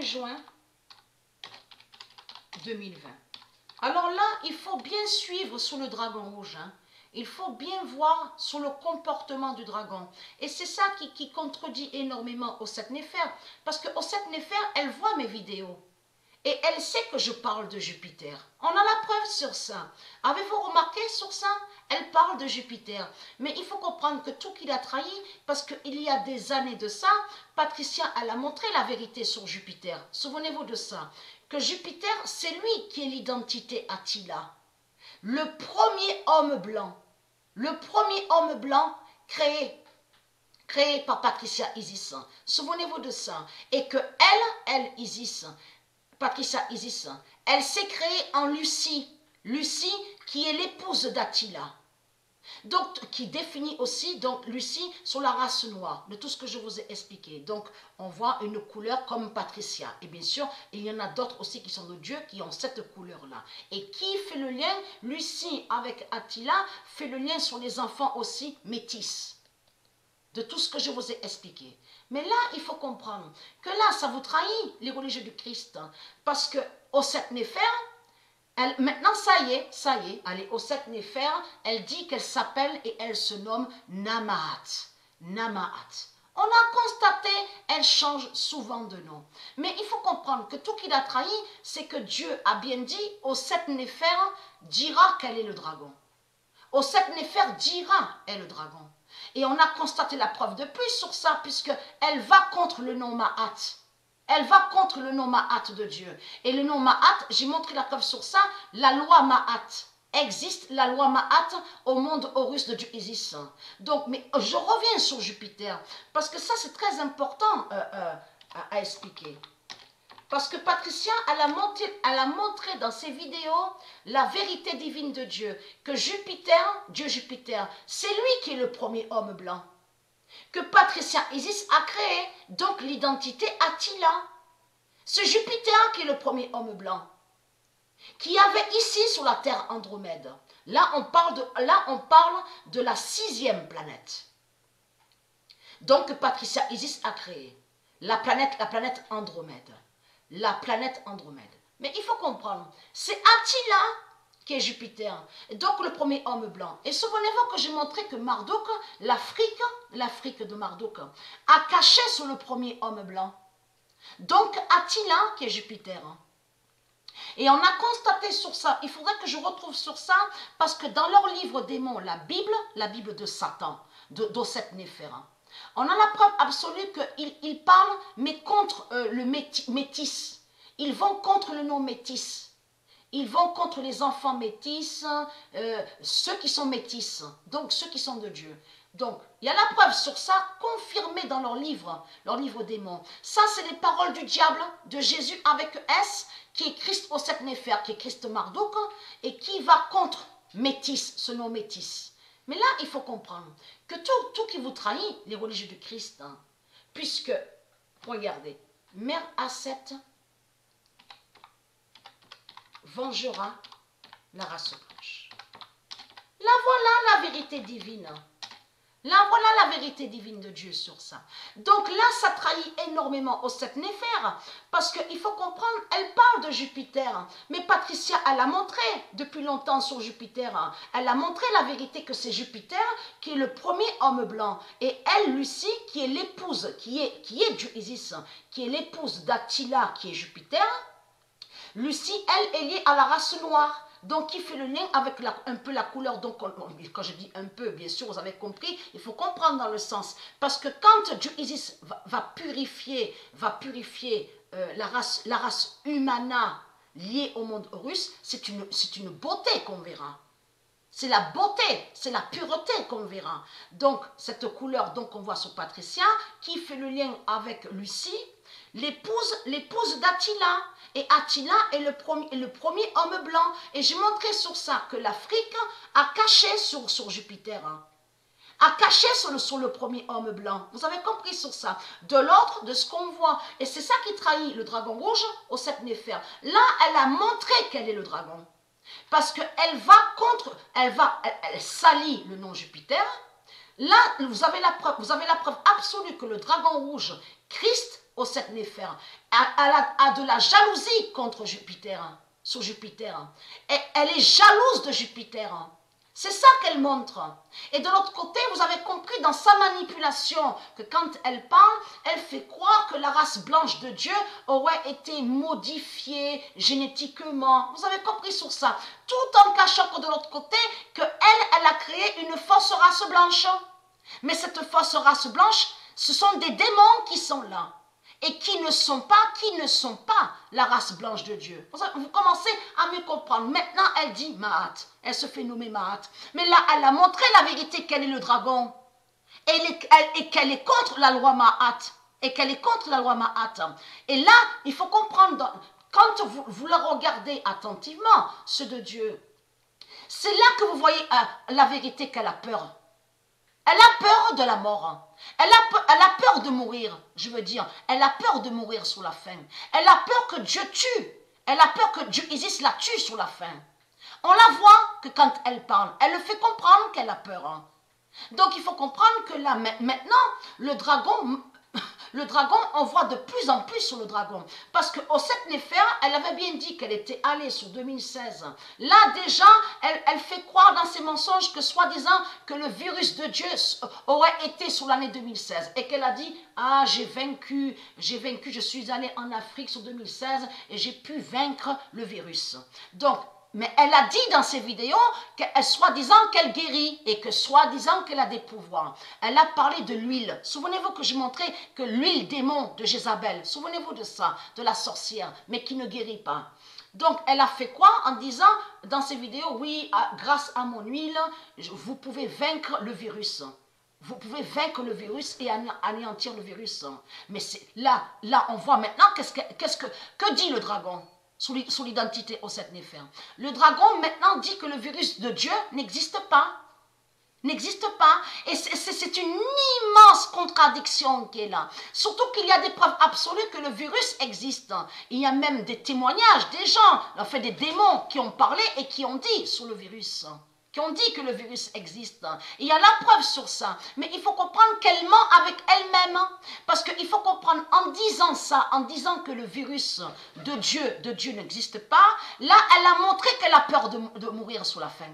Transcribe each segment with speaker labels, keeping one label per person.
Speaker 1: juin 2020. Alors là, il faut bien suivre sous le dragon rouge. Il faut bien voir sur le comportement du dragon. Et c'est ça qui contredit énormément Osset Néfer. Parce que Osset Néfer, elle voit mes vidéos. Et elle sait que je parle de Jupiter. On a la preuve sur ça. Avez-vous remarqué sur ça? Elle parle de Jupiter. Mais il faut comprendre que tout qu'il a trahi, parce qu'il y a des années de ça, Patricia, elle a montré la vérité sur Jupiter. Souvenez-vous de ça. Que Jupiter, c'est lui qui est l'identité Attila. Le premier homme blanc. Le premier homme blanc créé par Patricia Isis. Souvenez-vous de ça. Et que elle, Isis, Patricia Isis, elle s'est créée en Lucie. Lucie qui est l'épouse d'Attila. Donc, qui définit aussi donc Lucie sur la race noire, de tout ce que je vous ai expliqué. Donc, on voit une couleur comme Patricia. Et bien sûr, il y en a d'autres aussi qui sont de Dieu, qui ont cette couleur-là. Et qui fait le lien? Lucie avec Attila fait le lien sur les enfants aussi métis. De tout ce que je vous ai expliqué. Mais là, il faut comprendre que là, ça vous trahit, les religieux du Christ. Parce que Osset Néfer, maintenant, ça y est, allez, Osset Néfer, elle dit qu'elle s'appelle et elle se nomme Namahat. Namahat. On a constaté, elle change souvent de nom. Mais il faut comprendre que tout qu'il a trahi, c'est que Dieu a bien dit, Osset Néfer dira qu'elle est le dragon. Osset Néfer dira est le dragon. Et on a constaté la preuve de plus sur ça, puisqu'elle va contre le nom Ma'at. Elle va contre le nom Ma'at de Dieu. Et le nom Ma'at, j'ai montré la preuve sur ça, la loi Ma'at. Existe la loi Ma'at au monde Horus de Dieu Isis. Donc, mais je reviens sur Jupiter, parce que ça c'est très important à expliquer. Parce que Patricia, elle a montré dans ses vidéos la vérité divine de Dieu. Que Jupiter, Dieu Jupiter, c'est lui qui est le premier homme blanc. Que Patricia Isis a créé donc l'identité Attila. C'est Jupiter qui est le premier homme blanc. Qui avait ici sur la Terre Andromède. Là, on parle de la 6e planète. Donc Patricia Isis a créé la planète Andromède. La planète Andromède. Mais il faut comprendre, c'est Attila qui est Jupiter, donc le premier homme blanc. Et souvenez-vous que j'ai montré que Marduk, l'Afrique de Marduk, a caché sur le premier homme blanc. Donc Attila qui est Jupiter. Et on a constaté sur ça, il faudrait que je retrouve sur ça, parce que dans leur livre démon, la Bible de Satan, d'Osset Néfer, on a la preuve absolue qu'ils parlent, mais contre le métis. Ils vont contre le nom métis. Ils vont contre les enfants métis, ceux qui sont métis, donc ceux qui sont de Dieu. Donc, il y a la preuve sur ça, confirmée dans leur livre démon. Ça, c'est les paroles du diable, de Jésus avec S, qui est Christ Osset Néfer, qui est Christ Marduk, et qui va contre métis, ce nom métis. Mais là, il faut comprendre que tout qui vous trahit, les religieux du Christ, puisque, regardez, Mère Asset vengera la race blanche. Là, voilà la vérité divine. Là, voilà la vérité divine de Dieu sur ça. Donc là, ça trahit énormément Osset Néfer, parce qu'il faut comprendre, elle parle de Jupiter, mais Patricia, elle a montré depuis longtemps sur Jupiter, elle a montré la vérité que c'est Jupiter qui est le premier homme blanc, et elle, Lucie, qui est l'épouse, qui est Dieu Isis, qui est l'épouse d'Attila, qui est Jupiter. Lucie, elle, est liée à la race noire. Donc, qui fait le lien avec un peu la couleur. Donc, quand je dis un peu, bien sûr, vous avez compris, il faut comprendre dans le sens. Parce que quand Dieu Isis va purifier la race humana liée au monde Horus, c'est une beauté qu'on verra. C'est la beauté, c'est la pureté qu'on verra. Donc, cette couleur qu'on voit sur Patricia, qui fait le lien avec Lucie, l'épouse d'Attila. Et Attila est le premier homme blanc. Et j'ai montré sur ça que l'Afrique a caché sur Jupiter. A caché sur le premier homme blanc. Vous avez compris sur ça. De l'autre, de ce qu'on voit. Et c'est ça qui trahit le dragon rouge Osset Néfer. Là, elle a montré qu'elle est le dragon. Parce qu'elle va contre, elle salit le nom Jupiter. Là, vous avez la preuve absolue que le dragon rouge, Christ Osset Néfer, a de la jalousie contre Jupiter, sur Jupiter. Et elle est jalouse de Jupiter. C'est ça qu'elle montre. Et de l'autre côté, vous avez compris dans sa manipulation que quand elle parle, elle fait croire que la race blanche de Dieu aurait été modifiée génétiquement. Vous avez compris sur ça. Tout en cachant que de l'autre côté, elle a créé une fausse race blanche. Mais cette fausse race blanche, ce sont des démons qui sont là. Et qui ne sont pas la race blanche de Dieu. Vous commencez à mieux comprendre. Maintenant, elle dit Mahat. Elle se fait nommer Mahat. Mais là, elle a montré la vérité qu'elle est le dragon. Et qu'elle est contre la loi Mahat. Et qu'elle est contre la loi Mahat. Et là, il faut comprendre, quand vous la regardez attentivement, ceux de Dieu, c'est là que vous voyez la vérité qu'elle a peur. Elle a peur de la mort. Elle a peur de mourir, je veux dire. Elle a peur de mourir sous la faim. Elle a peur que Dieu tue. Elle a peur que Dieu Isis la tue sous la faim. On la voit que quand elle parle, elle le fait comprendre qu'elle a peur. Donc il faut comprendre que là, maintenant, le dragon, on voit de plus en plus sur le dragon. Parce qu'au 7 Néfer, elle avait bien dit qu'elle était allée sur 2016. Là, déjà, elle fait croire dans ses mensonges que soi-disant que le virus de Dieu aurait été sur l'année 2016. Et qu'elle a dit, ah, j'ai vaincu, je suis allée en Afrique sur 2016 et j'ai pu vaincre le virus. Donc, mais elle a dit dans ses vidéos qu'elle soi-disant qu'elle guérit et que soi-disant qu'elle a des pouvoirs. Elle a parlé de l'huile. Souvenez-vous que je montrais que l'huile démon de Jézabel, souvenez-vous de ça, de la sorcière, mais qui ne guérit pas. Donc elle a fait quoi en disant dans ses vidéos, oui, grâce à mon huile, vous pouvez vaincre le virus. Vous pouvez vaincre le virus et anéantir le virus. Mais là, on voit maintenant que dit le dragon sous l'identité au 7 Néfer. Le dragon maintenant dit que le virus de Dieu n'existe pas. N'existe pas. Et c'est une immense contradiction qui est là. Surtout qu'il y a des preuves absolues que le virus existe. Il y a même des témoignages des gens, en fait des démons qui ont parlé et qui ont dit sur le virus. Qui ont dit que le virus existe. Il y a la preuve sur ça. Mais il faut comprendre qu'elle ment avec elle-même. Parce qu'il faut comprendre, en disant ça, en disant que le virus de Dieu n'existe pas, là, elle a montré qu'elle a peur de mourir sous la faim.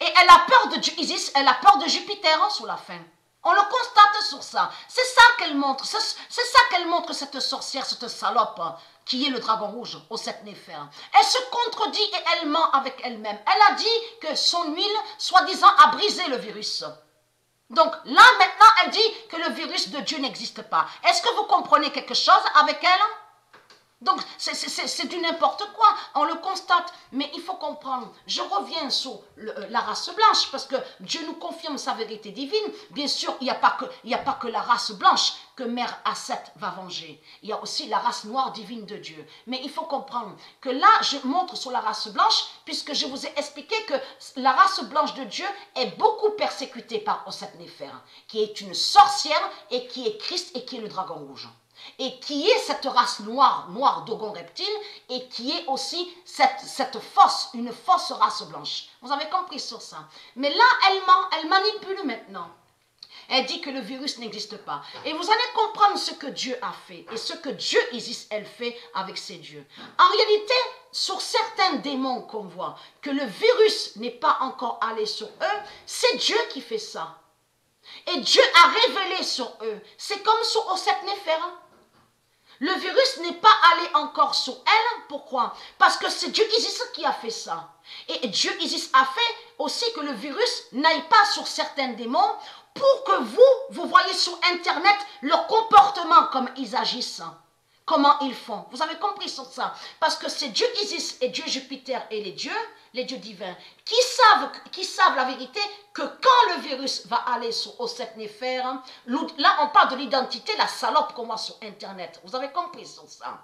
Speaker 1: Et elle a peur de Dieu Isis, elle a peur de Jupiter sous la faim. On le constate sur ça. C'est ça qu'elle montre. C'est ça qu'elle montre, cette sorcière, cette salope, qui est le dragon rouge au 7 Néfer. Elle se contredit et elle ment avec elle-même. Elle a dit que son huile, soi-disant, a brisé le virus. Donc là, maintenant, elle dit que le virus de Dieu n'existe pas. Est-ce que vous comprenez quelque chose avec elle? Donc, c'est du n'importe quoi, on le constate, mais il faut comprendre. Je reviens sur la race blanche, parce que Dieu nous confirme sa vérité divine. Bien sûr, il n'y a pas que la race blanche que Mère Asset va venger. Il y a aussi la race noire divine de Dieu. Mais il faut comprendre que là, je montre sur la race blanche, puisque je vous ai expliqué que la race blanche de Dieu est beaucoup persécutée par Osset Néfer, qui est une sorcière, et qui est Christ, et qui est le dragon rouge. Et qui est cette race noire d'Ogon reptile, et qui est aussi une fausse race blanche. Vous avez compris sur ça. Mais là, elle ment, elle manipule maintenant. Elle dit que le virus n'existe pas. Et vous allez comprendre ce que Dieu a fait, et ce que Dieu Isis, elle fait avec ses dieux. En réalité, sur certains démons qu'on voit, que le virus n'est pas encore allé sur eux, c'est Dieu qui fait ça. Et Dieu a révélé sur eux. C'est comme sur Osset Néfer. Le virus n'est pas allé encore sur elle. Pourquoi? Parce que c'est Dieu Isis qui a fait ça. Et Dieu Isis a fait aussi que le virus n'aille pas sur certains démons pour que vous voyez sur Internet leur comportement, comme ils agissent, comment ils font. Vous avez compris sur ça? Parce que c'est Dieu Isis et Dieu Jupiter et les dieux divins, qui savent la vérité que quand le virus va aller sur Osset Néfer, là on parle de l'identité, la salope qu'on voit sur Internet. Vous avez compris sur ça?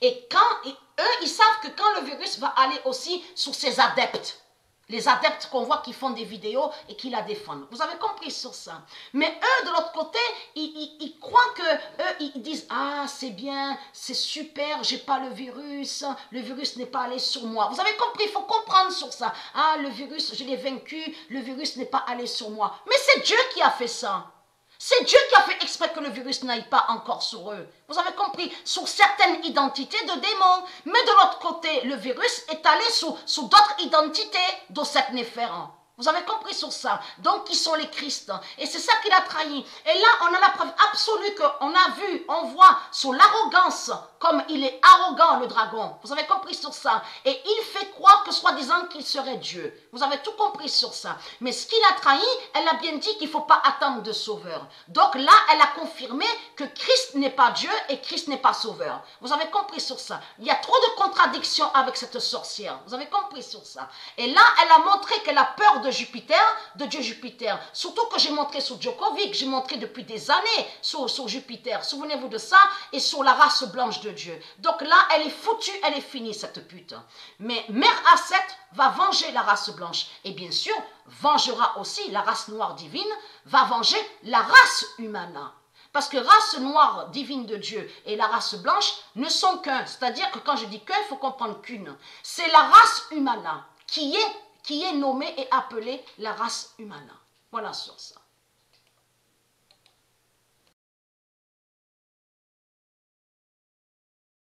Speaker 1: Et eux, ils savent que quand le virus va aller aussi sur ses adeptes, les adeptes qu'on voit qui font des vidéos et qui la défendent. Vous avez compris sur ça. Mais eux, de l'autre côté, ils croient que eux, ils disent, ah, c'est bien, c'est super, j'ai pas le virus n'est pas allé sur moi. Vous avez compris, il faut comprendre sur ça. Ah, le virus, je l'ai vaincu, le virus n'est pas allé sur moi. Mais c'est Dieu qui a fait ça. C'est Dieu qui a fait exprès que le virus n'aille pas encore sur eux. Vous avez compris? Sur certaines identités de démons. Mais de l'autre côté, le virus est allé sous d'autres identités de cette néphère. Vous avez compris sur ça? Donc, qui sont les Christ. Et c'est ça qu'il a trahi. Et là, on a la preuve absolue qu'on a vu, on voit sur l'arrogance, comme il est arrogant, le dragon. Vous avez compris sur ça? Et il fait croire que soi-disant qu'il serait Dieu. Vous avez tout compris sur ça. Mais ce qu'il a trahi, elle a bien dit qu'il ne faut pas attendre de sauveur. Donc là, elle a confirmé que Christ n'est pas Dieu et Christ n'est pas sauveur. Vous avez compris sur ça? Il y a trop de contradictions avec cette sorcière. Vous avez compris sur ça? Et là, elle a montré qu'elle a peur de Jupiter, de Dieu Jupiter. Surtout que j'ai montré sur Djokovic, j'ai montré depuis des années sur Jupiter. Souvenez-vous de ça, et sur la race blanche de Dieu. Donc là, elle est foutue, elle est finie, cette pute. Mais Mère Aset va venger la race blanche. Et bien sûr, vengera aussi la race noire divine, va venger la race humana. Parce que race noire divine de Dieu et la race blanche ne sont qu'un. C'est-à-dire que quand je dis qu'un, il faut comprendre qu'une. C'est la race humana qui est nommée et appelée la race humana. Voilà sur ça.